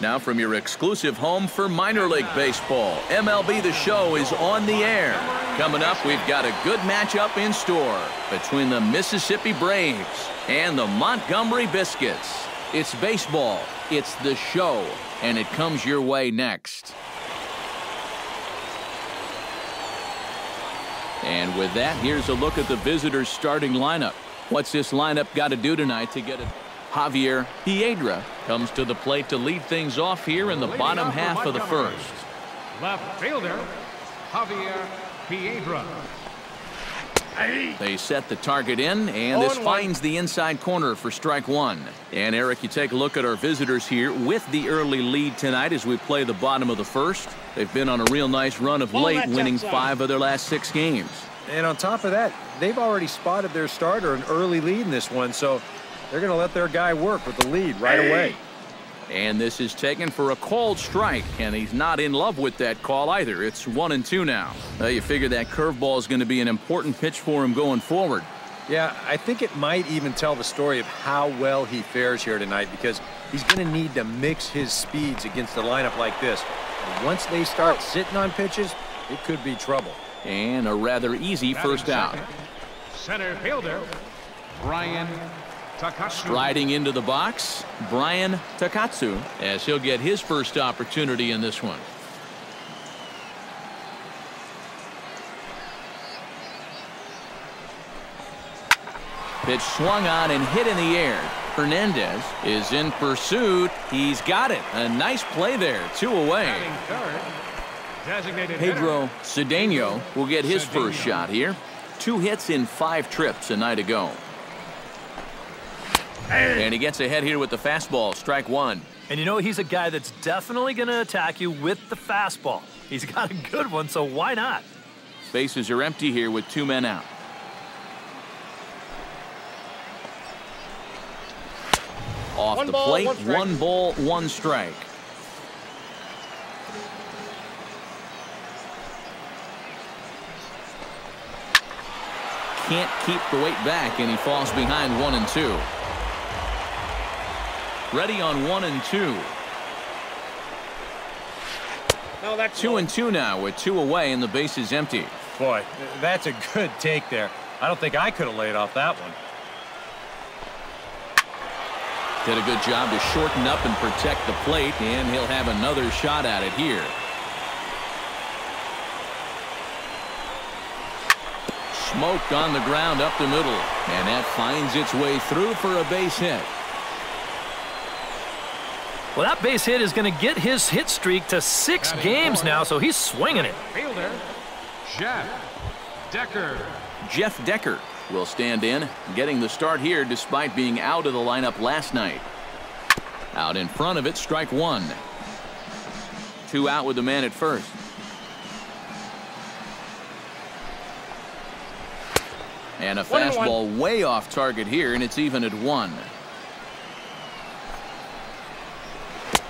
Now from your exclusive home for minor league baseball, MLB The Show is on the air. Coming up, we've got a good matchup in store between the Mississippi Braves and the Montgomery Biscuits. It's baseball, it's The Show, and it comes your way next. And with that, here's a look at the visitors' starting lineup. What's this lineup got to do tonight to get it? Javier Piedra comes to the plate to lead things off here in the bottom half of the first. Left fielder, Javier Piedra. They set the target in, and this finds the inside corner for strike one. And Eric, you take a look at our visitors here with the early lead tonight as we play the bottom of the first. They've been on a real nice run of late, winning 5 of their last 6 games. And on top of that, they've already spotted their starter an early lead in this one, so they're going to let their guy work with the lead right away. And this is taken for a called strike, and he's not in love with that call either. It's 1-2 now. You figure that curveball is going to be an important pitch for him going forward. Yeah, I think it might even tell the story of how well he fares here tonight, because he's going to need to mix his speeds against a lineup like this. And once they start sitting on pitches, it could be trouble. And a rather easy first out. Center fielder, Brian Takatsu. Striding into the box, Brian Takatsu, as he'll get his first opportunity in this one. Pitch swung on and hit in the air. Hernandez is in pursuit. He's got it. A nice play there. 2 away. Pedro Cedeno will get his first shot here. 2 hits in 5 trips a night ago. And he gets ahead here with the fastball, strike one. And you know, he's a guy that's definitely going to attack you with the fastball. He's got a good one, so why not? Bases are empty here with 2 men out. Off the plate, 1 ball, 1 strike. Can't keep the weight back, and he falls behind 1-2. Ready on 1-2. No, that's 2-2 now with 2 away and the base is empty. Boy, that's a good take there. I don't think I could have laid off that one. Did a good job to shorten up and protect the plate, and he'll have another shot at it here. Smoked on the ground up the middle, and that finds its way through for a base hit. Well, that base hit is going to get his hit streak to 6 games now, so he's swinging it. Fielder, Jeff Decker. Jeff Decker will stand in, getting the start here despite being out of the lineup last night. Out in front of it, strike one. 2 out with the man at first. And a fastball way off target here, and it's even at 1.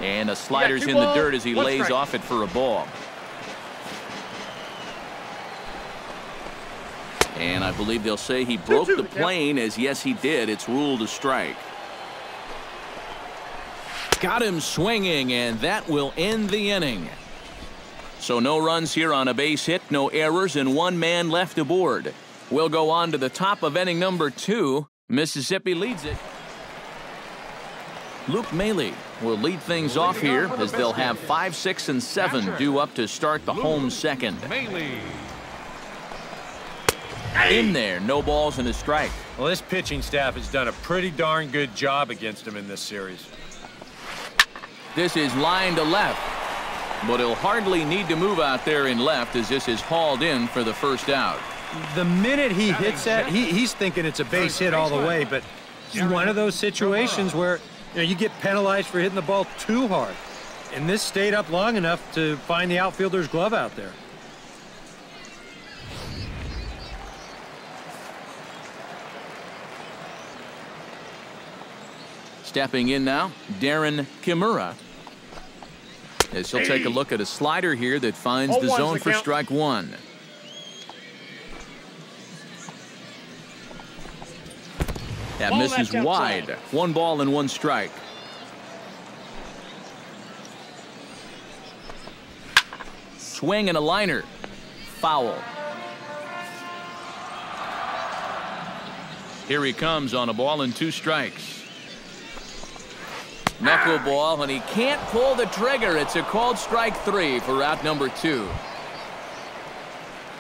And a slider's in the dirt as he lays off it for a ball. And I believe they'll say he broke the plane, as yes he did. It's ruled a strike. Got him swinging, and that will end the inning. So no runs here on a base hit, no errors, and 1 man left aboard. We'll go on to the top of inning number 2. Mississippi leads it. Luke Maile will lead things off here as they'll have 5, 6, and 7 due up to start the home second. In there, no balls and a strike. Well, this pitching staff has done a pretty darn good job against him in this series. This is line to left, but he'll hardly need to move out there in left as this is hauled in for the first out. The minute he hits that, he's thinking it's a base hit all the way, but it's one of those situations where you get penalized for hitting the ball too hard. And this stayed up long enough to find the outfielder's glove out there. Stepping in now, Darren Kimura. As he'll take a look at a slider here that finds the zone for strike one. That misses wide. 1 ball and 1 strike. swing and a liner. Foul. Here he comes on a ball and 2 strikes. Knuckleball, and he can't pull the trigger. It's a called strike 3 for out number 2.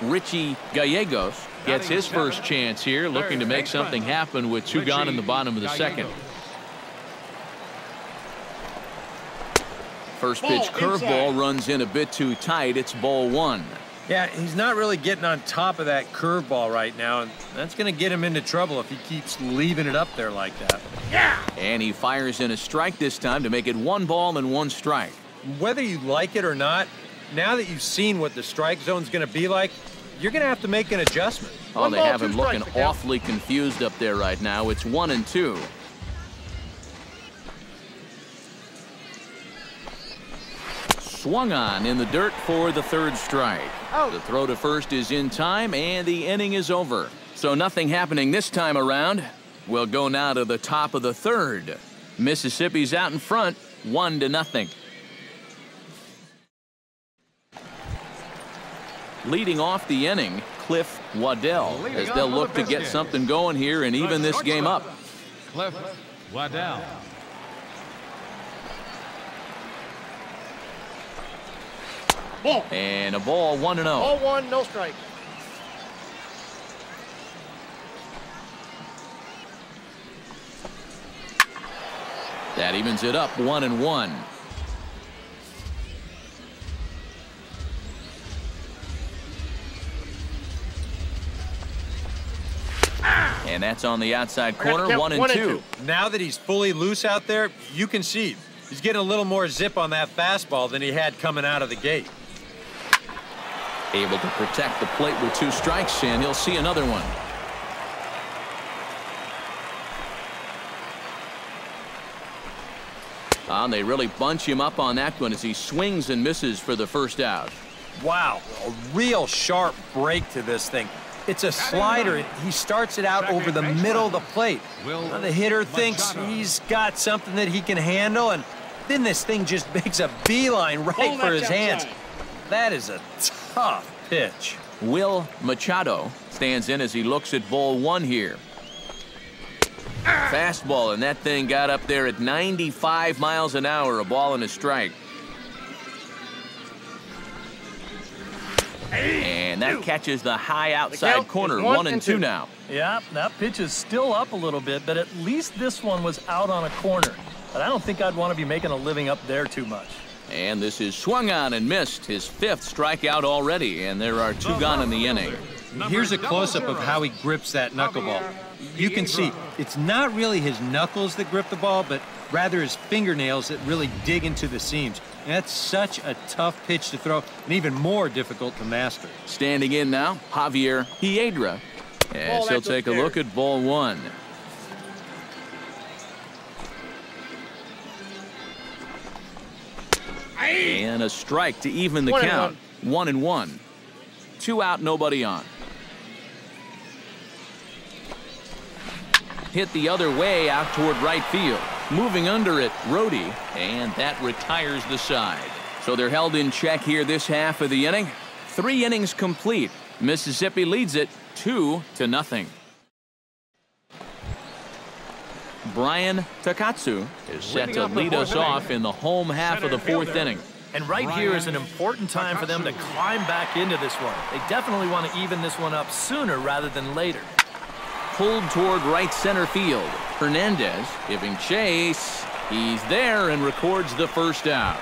Richie Gallegos gets his first chance here, looking to make something happen with 2 gone in the bottom of the second. First pitch curveball runs in a bit too tight. It's ball 1. Yeah, he's not really getting on top of that curveball right now, and that's going to get him into trouble if he keeps leaving it up there like that. Yeah! And he fires in a strike this time to make it 1 ball and 1 strike. Whether you like it or not, now that you've seen what the strike zone's going to be like, you're going to have to make an adjustment. Oh, they have him looking awfully confused up there right now. It's 1 and 2. Swung on in the dirt for the 3rd strike. The throw to first is in time, and the inning is over. So nothing happening this time around. We'll go now to the top of the 3rd. Mississippi's out in front, 1-0. Leading off the inning, Cliff Waddell, as they'll look to get something going here and even this game up. Cliff Waddell. Ball. And a ball, 1-0. Ball 1, no strike. That evens it up, 1-1. And that's on the outside corner, 1 and 2. Now that he's fully loose out there, you can see he's getting a little more zip on that fastball than he had coming out of the gate. Able to protect the plate with 2 strikes, and he'll see another one. They really bunch him up on that one as he swings and misses for the first out. Wow, a real sharp break to this thing. It's a slider. He starts it out over the middle of the plate. Now the hitter thinks he's got something that he can handle, and then this thing just makes a beeline right for his hands. That is a tough pitch. Will Machado stands in as he looks at ball 1 here. Fastball, and that thing got up there at 95 miles an hour, a ball and a strike. And that catches the high outside corner, 1 and 2 now. Yeah, that pitch is still up a little bit, but at least this one was out on a corner. But I don't think I'd want to be making a living up there too much. And this is swung on and missed, his 5th strikeout already, and there are 2 gone in the inning. Here's a close-up of how he grips that knuckleball. You can see it's not really his knuckles that grip the ball, but rather his fingernails that really dig into the seams. And that's such a tough pitch to throw, and even more difficult to master. Standing in now, Javier Piedra, as he'll take a look at ball 1. And a strike to even the count. 1-1. 2 out, nobody on. Hit the other way out toward right field. Moving under it, Rhodey, and that retires the side. So they're held in check here this half of the inning. 3 innings complete. Mississippi leads it 2-0. Brian Takatsu is set to lead us off in the home half of the 4th inning. And right here is an important time for them to climb back into this one. They definitely want to even this one up sooner rather than later. Pulled toward right center field. Hernandez giving chase. He's there and records the first out.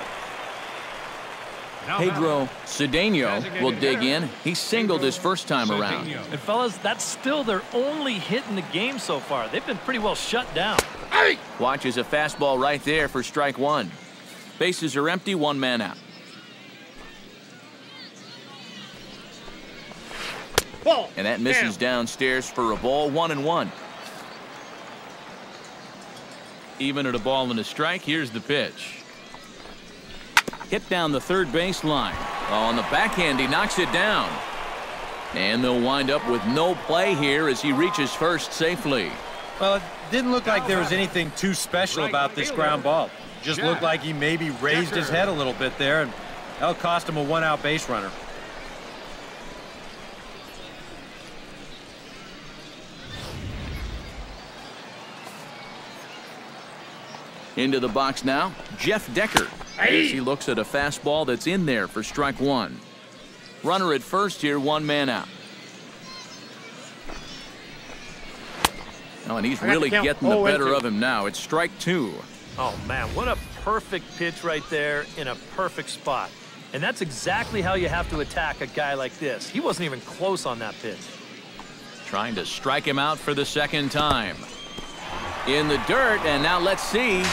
Pedro Cedeno will dig in. He singled his first time around. And fellas, that's still their only hit in the game so far. They've been pretty well shut down. Watches a fastball right there for strike 1. Bases are empty, 1 man out. And that misses downstairs for a ball, 1-1. Even at a ball and a strike, here's the pitch. Hit down the 3rd base line. On the backhand, he knocks it down. And they'll wind up with no play here as he reaches first safely. Well, it didn't look like there was anything too special about this ground ball. Just looked like he maybe raised his head a little bit there, and That'll cost him a one-out base runner. Into the box now, Jeff Decker, as he looks at a fastball that's in there for strike one. Runner at first here, one man out. Oh, and he's really getting the better of him now. It's strike two. Oh, man, what a perfect pitch right there in a perfect spot. And that's exactly how you have to attack a guy like this. He wasn't even close on that pitch. Trying to strike him out for the second time. In the dirt, and now let's see.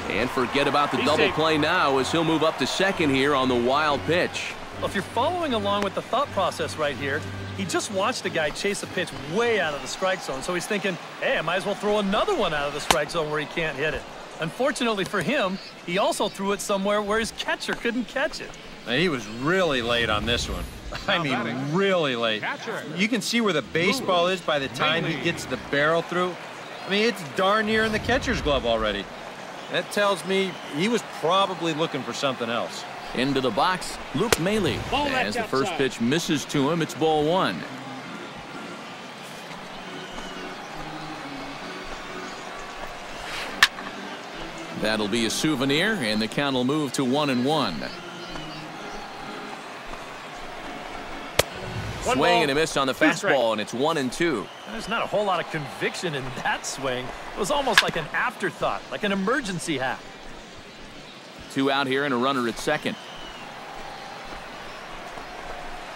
And forget about the double play now as he'll move up to second here on the wild pitch. Well, if you're following along with the thought process right here, he just watched a guy chase a pitch way out of the strike zone, so he's thinking, hey, I might as well throw another one out of the strike zone where he can't hit it. Unfortunately for him, he also threw it somewhere where his catcher couldn't catch it. And he was really late on this one. I mean, really late. You can see where the baseball is by the time he gets the barrel through. I mean, it's darn near in the catcher's glove already. That tells me he was probably looking for something else. Into the box, Luke Maley. As the first pitch misses to him, it's ball one. That'll be a souvenir, and the count will move to 1-1. Swing and a miss on the fastball, and it's 1-2. There's not a whole lot of conviction in that swing. It was almost like an afterthought, like an emergency hack. Two out here and a runner at second.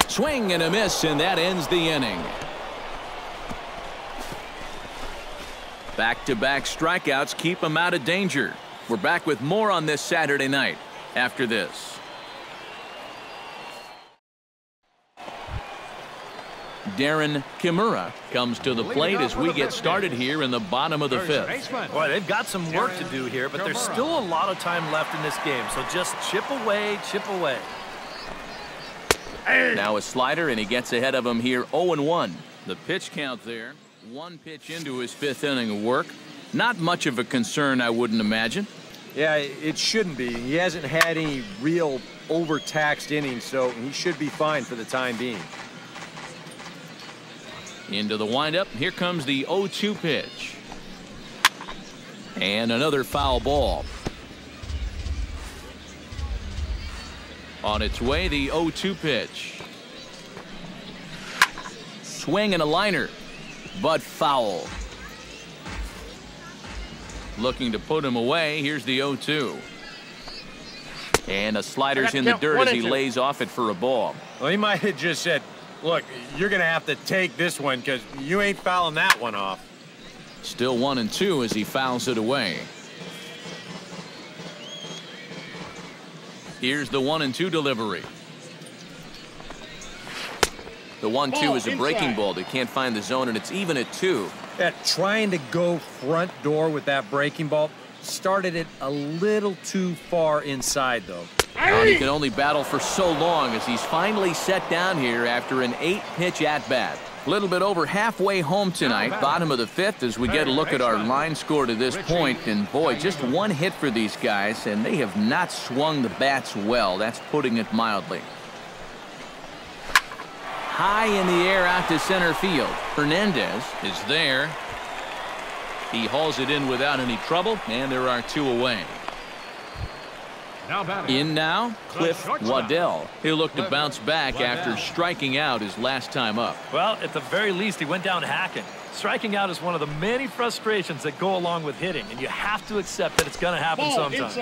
Swing and a miss, and that ends the inning. Back-to-back strikeouts keep him out of danger. We're back with more on this Saturday night after this. Darren Kimura comes to the plate as we get started here in the bottom of the fifth. Boy, they've got some work to do here, but there's still a lot of time left in this game, so just chip away, chip away. Now a slider, and he gets ahead of him here 0-1. The pitch count there, one pitch into his fifth inning of work. Not much of a concern, I wouldn't imagine. Yeah, it shouldn't be. He hasn't had any real overtaxed innings, so he should be fine for the time being. Into the windup. Here comes the 0-2 pitch. And another foul ball. On its way, the 0-2 pitch. Swing and a liner, but foul. Looking to put him away. Here's the 0-2. And a slider's in the dirt as he lays off it for a ball. Well, he might have just said, look, you're going to have to take this one because you ain't fouling that one off. Still 1-2 as he fouls it away. Here's the 1-2 delivery. The 1-2 is a breaking ball. They can't find the zone, and it's even at 2. Yeah, trying to go front door with that breaking ball started it a little too far inside, though. And he can only battle for so long as he's finally set down here after an 8-pitch at-bat. A little bit over halfway home tonight, bottom of the fifth, as we get a look at our line score to this point. And boy, just one hit for these guys, and they have not swung the bats well. That's putting it mildly. High in the air out to center field. Hernandez is there. He hauls it in without any trouble, and there are 2 away. In now, Cliff Waddell. He'll look to bounce back after striking out his last time up. Well, at the very least, he went down hacking. Striking out is one of the many frustrations that go along with hitting, and you have to accept that it's going to happen sometimes.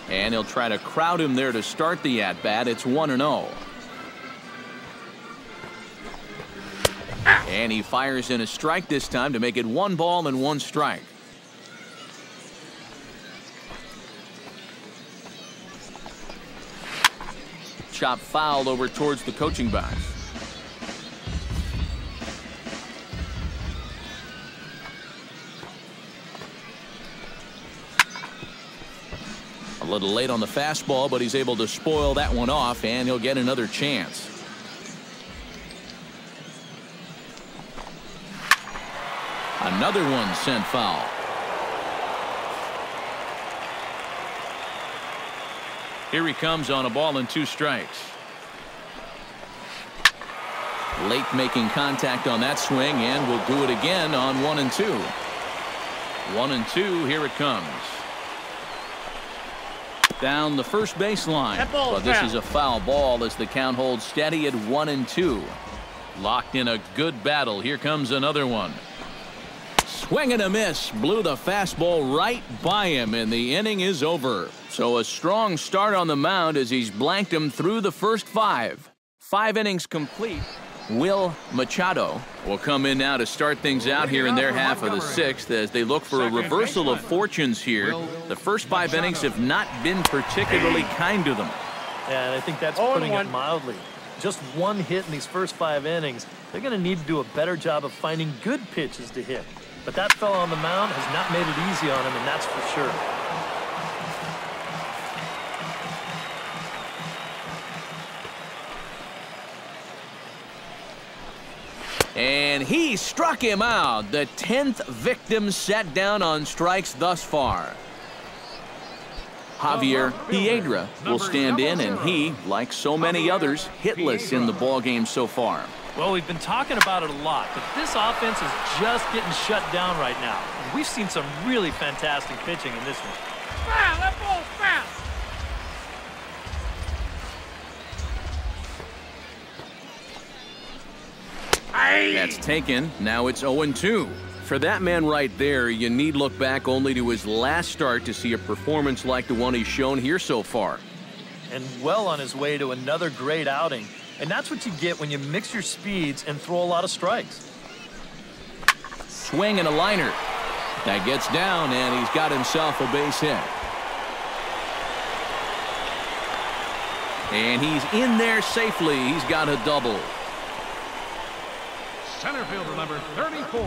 And he'll try to crowd him there to start the at-bat. It's 1-0. And he fires in a strike this time to make it 1 ball and 1 strike. Chop fouled over towards the coaching box. A little late on the fastball, but he's able to spoil that one off, and he'll get another chance. Another one sent foul. Here he comes on a ball and 2 strikes. Late making contact on that swing, and will do it again on 1 and 2. 1 and 2, here it comes. Down the first baseline, but this is a foul ball as the count holds steady at 1 and 2. Locked in a good battle. Here comes another one. Swing and a miss. Blew the fastball right by him, and the inning is over. So a strong start on the mound as he's blanked him through the first 5. 5 innings complete. Will Machado will come in now to start things out here in their half of the 6th as they look for a reversal of fortunes here. The first 5 innings have not been particularly kind to them. Yeah, and I think that's putting it mildly. Just 1 hit in these first 5 innings. They're going to need to do a better job of finding good pitches to hit. But that fella on the mound has not made it easy on him, and that's for sure. And he struck him out. The 10th victim set down on strikes thus far. Javier Piedra will stand in, and he, like so many others, hitless in the ballgame so far. Well, we've been talking about it a lot, but this offense is just getting shut down right now. We've seen some really fantastic pitching in this one. Foul! That ball's foul! That's taken. Now it's 0-2. For that man right there, you need look back only to his last start to see a performance like the one he's shown here so far. And well on his way to another great outing. And that's what you get when you mix your speeds and throw a lot of strikes. Swing and a liner. That gets down, and he's got himself a base hit. And he's in there safely. He's got a double. Center fielder number 34.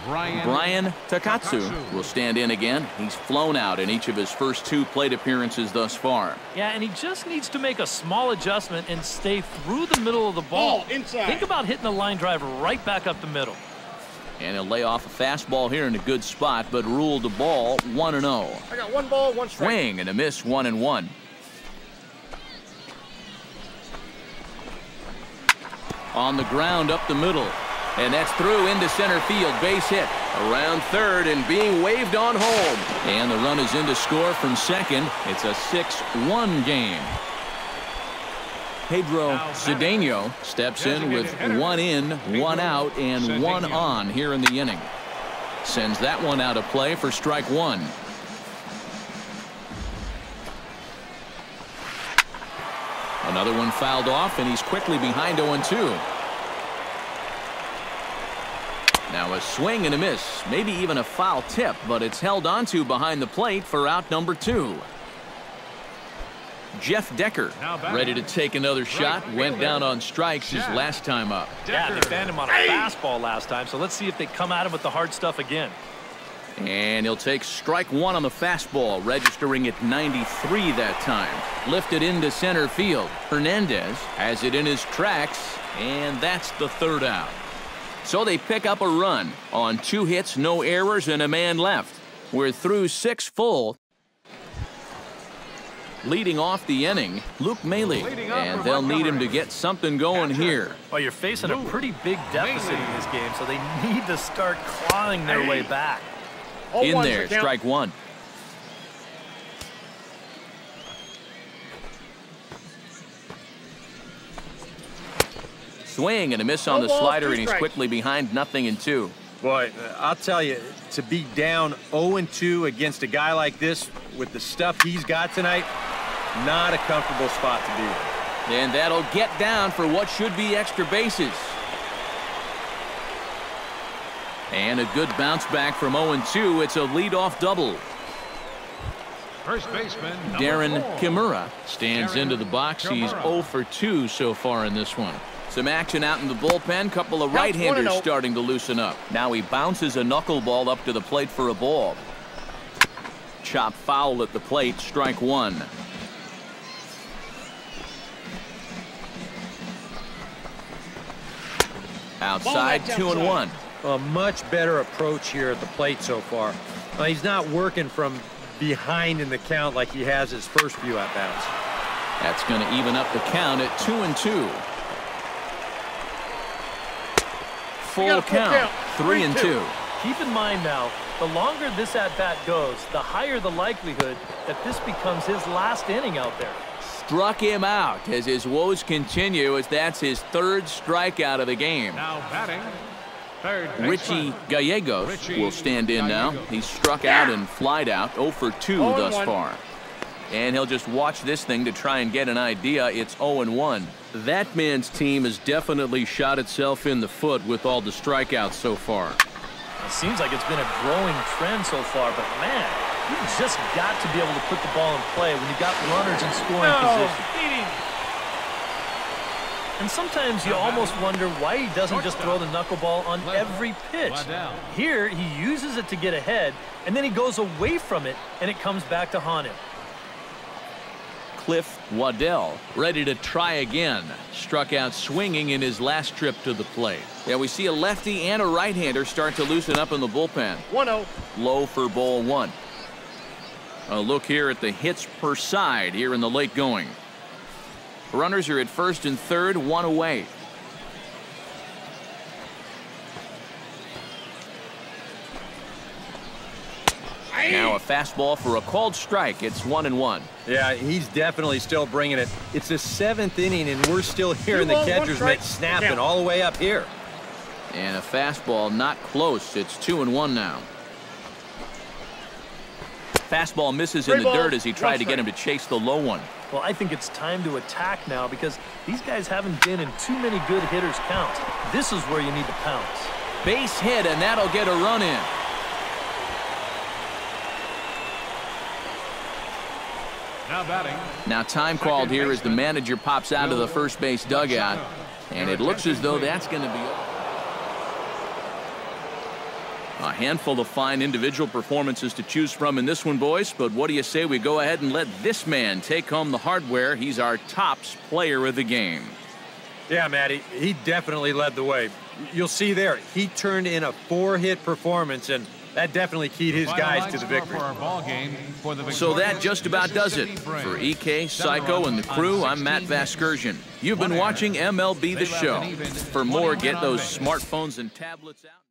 Brian Takatsu will stand in again. He's flown out in each of his first 2 plate appearances thus far. Yeah, and he just needs to make a small adjustment and stay through the middle of the ball. Inside. Think about hitting a line driver right back up the middle. And he'll lay off a fastball here in a good spot, but ruled the ball 1-0. I got 1 ball, 1 strike. Swing and a miss, 1-1. On the ground up the middle. And that's through into center field. Base hit around third and being waved on home. And the run is in to score from second. It's a 6-1 game. Pedro Cedeno steps in with 1 in, 1 out, and 1 on here in the inning. Sends that one out of play for strike 1. Another one fouled off, and he's quickly behind 0-2. Now a swing and a miss, maybe even a foul tip, but it's held onto behind the plate for out number 2. Jeff Decker ready to take another shot. Went down on strikes his last time up. Yeah, they banned him on a fastball last time, so let's see if they come at him with the hard stuff again. And he'll take strike 1 on the fastball, registering at 93 that time. Lifted into center field. Hernandez has it in his tracks, and that's the 3rd out. So they pick up a run on 2 hits, no errors, and a man left. We're through 6 full. Leading off the inning, Luke Maile, and they'll need him to get something going here. Well, you're facing a pretty big deficit in this game, so they need to start clawing their way back. In there, strike 1. Swing and a miss on the slider, and he's quickly behind 0-2. Boy, I'll tell you, to be down 0-2 against a guy like this with the stuff he's got tonight, not a comfortable spot to be in. And that'll get down for what should be extra bases. And a good bounce back from 0-2. It's a leadoff double. First baseman Darren Kimura stands into the box. He's 0 for 2 so far in this one. Some action out in the bullpen. Couple of right-handers starting to loosen up. Now he bounces a knuckleball up to the plate for a ball. Chop foul at the plate, strike 1. Outside, 2-1. A much better approach here at the plate so far. He's not working from behind in the count like he has his first few at-bats. That's going to even up the count at 2-2. Full count, 3-2. Keep in mind now, the longer this at-bat goes, the higher the likelihood that this becomes his last inning out there. Struck him out as his woes continue, as that's his third strikeout of the game. Now batting, third Richie baseman. Gallegos will stand in now. He's struck out and flied out, 0 for 2 thus far. And he'll just watch this thing to try and get an idea. It's 0-1. That man's team has definitely shot itself in the foot with all the strikeouts so far. It seems like it's been a growing trend so far, but man, you just got to be able to put the ball in play when you got runners in scoring position. And sometimes you almost wonder why he doesn't just throw the knuckleball on every pitch. Here, he uses it to get ahead, and then he goes away from it, and it comes back to haunt him. Cliff Waddell ready to try again. Struck out swinging in his last trip to the plate. Yeah, we see a lefty and a right-hander start to loosen up in the bullpen. 1-0. Low for ball one. A look here at the hits per side here in the late going. Runners are at first and third, 1 away. Now a fastball for a called strike. It's 1-1. Yeah, he's definitely still bringing it. It's the 7th inning, and we're still hearing the catcher's mitt snapping all the way up here. And a fastball not close. It's 2-1 now. Fastball misses in the dirt as he tried to get him to chase the low one. Well, I think it's time to attack now because these guys haven't been in too many good hitters' counts. This is where you need to pounce. Base hit, and that'll get a run in. Now batting. Now time called here as the manager pops out of the first base dugout. And it looks as though that's going to be a handful of fine individual performances to choose from in this one, boys. But what do you say we go ahead and let this man take home the hardware? He's our tops player of the game. Yeah, Matty, he definitely led the way. You'll see there, he turned in a 4-hit performance, and that definitely keyed his guys to the victory. So that just about does it. For EK, Psycho, and the crew, I'm Matt Vasgersian. You've been watching MLB The Show. For more, get those smartphones and tablets out.